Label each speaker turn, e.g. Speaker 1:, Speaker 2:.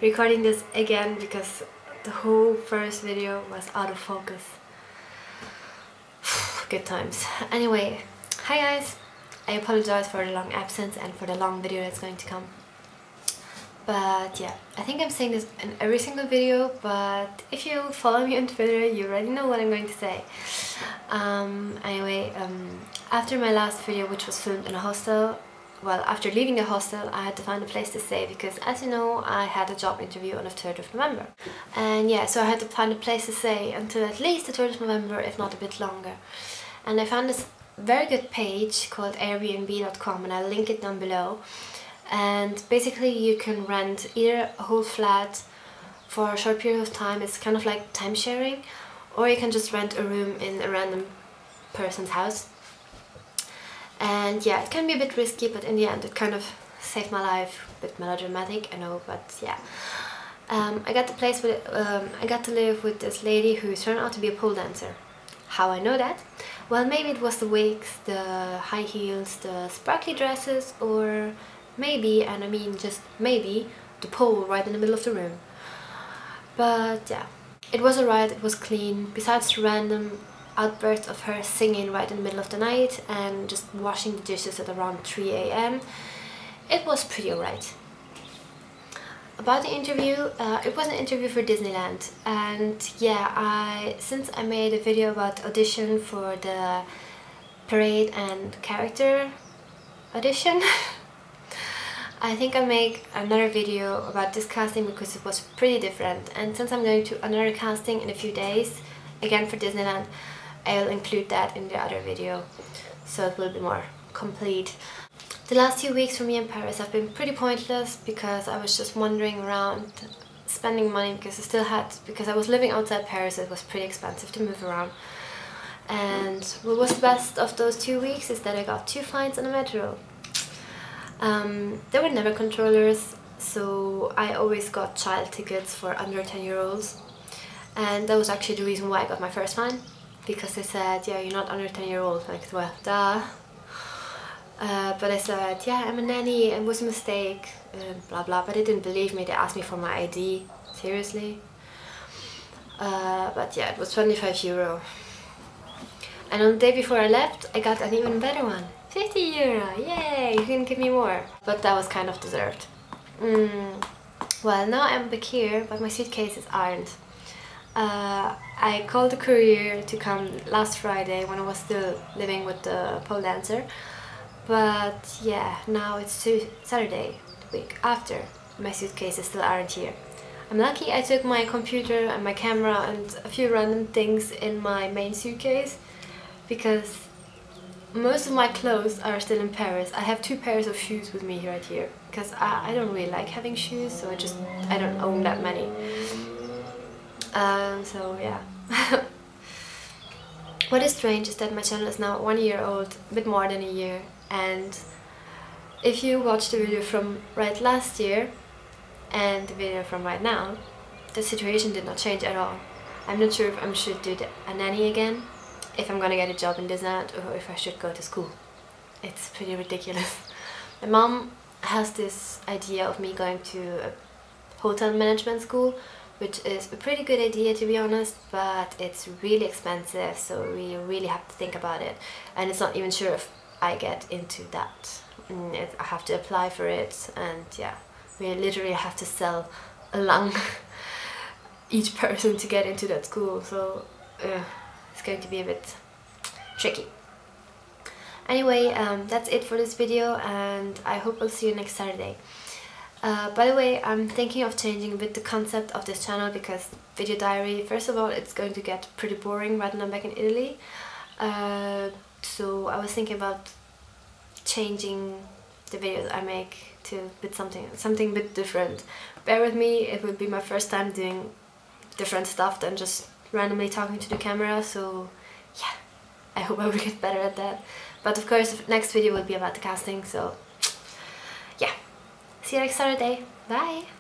Speaker 1: Recording this again because the whole first video was out of focus. Good times. Anyway, hi guys. I apologize for the long absence and for the long video that's going to come. But yeah, I think I'm saying this in every single video, but if you follow me on Twitter, you already know what I'm going to say. Anyway, after my last video, which was filmed in a hostel, well, after leaving the hostel, I had to find a place to stay because, as you know, I had a job interview on the 3rd of November. And yeah, so I had to find a place to stay until at least the 3rd of November, if not a bit longer. And I found this very good page called airbnb.com, and I'll link it down below. And basically you can rent either a whole flat for a short period of time, it's kind of like time sharing, or you can just rent a room in a random person's house. And yeah, it can be a bit risky, but in the end it kind of saved my life. A bit melodramatic, I know, but yeah. I got the place with I got to live with this lady who turned out to be a pole dancer. How I know that? Well, maybe it was the wigs, the high heels, the sparkly dresses, or maybe, and I mean just maybe, the pole right in the middle of the room. But yeah, it was alright, it was clean, besides the random outbursts of her singing right in the middle of the night and just washing the dishes at around 3 AM. It was pretty alright. About the interview, it was an interview for Disneyland, and yeah, since I made a video about audition for the parade and character audition, I think I'll make another video about this casting because it was pretty different. And since I'm going to another casting in a few days, again for Disneyland, I'll include that in the other video, so it will be more complete. The last 2 weeks for me in Paris have been pretty pointless because I was just wandering around, spending money because I was living outside Paris. It was pretty expensive to move around. And what was the best of those 2 weeks is that I got 2 flights on the metro. There were never controllers, so I always got child tickets for under 10-year-olds, and that was actually the reason why I got my first fine, because they said, yeah, you're not under 10-year-old. Like, well, duh. But I said, yeah, I'm a nanny, it was a mistake, blah blah, but they didn't believe me. They asked me for my ID. Seriously? But yeah, it was 25 euro. And on the day before I left, I got an even better one. 50 euro, yay, you can give me more. But that was kind of deserved. Well, now I'm back here, but my suitcases aren't. I called the courier to come last Friday when I was still living with the pole dancer. But yeah, now it's Saturday, the week after. My suitcases still aren't here. I'm lucky I took my computer and my camera and a few random things in my main suitcase, because most of my clothes are still in Paris. I have 2 pairs of shoes with me right here, because I don't really like having shoes, so I don't own that many. So yeah. What is strange is that my channel is now 1 year old, a bit more than a year, and if you watch the video from right last year and the video from right now, the situation did not change at all. I'm not sure if I should do a nanny again, if I'm gonna get a job in Disneyland, or if I should go to school. It's pretty ridiculous. My mom has this idea of me going to a hotel management school, which is a pretty good idea, to be honest, but it's really expensive, so we really have to think about it. And it's not even sure if I get into that. I have to apply for it, and yeah, we literally have to sell a lung each person to get into that school, so it's going to be a bit tricky. Anyway, that's it for this video, and I hope I'll see you next Saturday. By the way, I'm thinking of changing a bit the concept of this channel, because video diary, first of all, it's going to get pretty boring right now I'm back in Italy. So I was thinking about changing the videos I make to something a bit different. Bear with me, it will be my first time doing different stuff than just randomly talking to the camera, so yeah, I hope I will get better at that. But of course, the next video will be about the casting, so yeah. See you next Saturday. Bye!